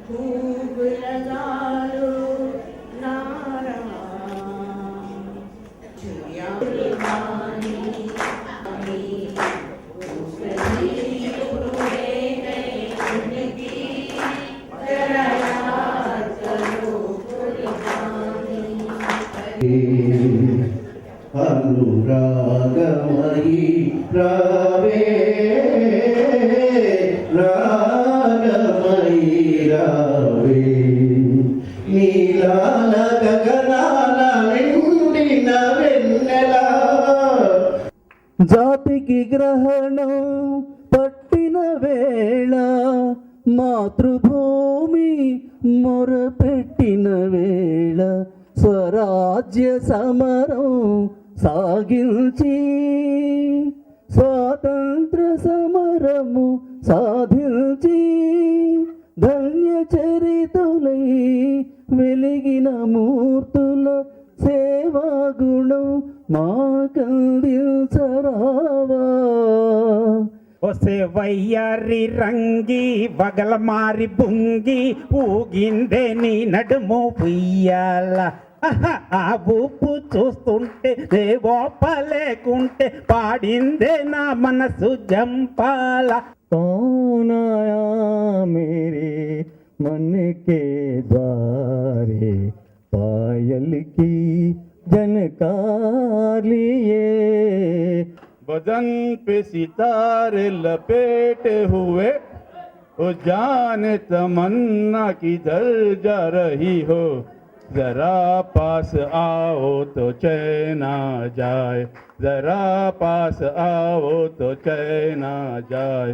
खूब लगालो नारा चुनिया कुर्बानी अनुरागमयी रावे रागमयी रावे नीलाल गगनाल निंडिन వెన్నెలా జాతికి గ్రహణం పట్టిన వేళ మాతృభూమి మొరపెట్టిన వేళ స్వరాజ్య సమరం సాగించి స్వాతంత్ర సమరము సాధించి ధన్య చరితులై వెలిగిన మూర్తుల సేవా గుణం మాకందించరావా. ఒసే వయ్యారి రంగి వగల మారి బుంగి ఊగిందే నీ నడుము పుయ్యాల ఆ ఊపు చూస్తుంటే దేవోపలేకుంటే పాడిందే నా మనసు జంపాల. कौन आया मेरे मन के द्वारे पायल की जनकार लिए बदन पे सितारे लपेटे हुए ओ जाने तमन्ना किधर जा रही हो जरा पास आओ तो चैन आ जाए जरा पास आओ तो चैन आ जाए.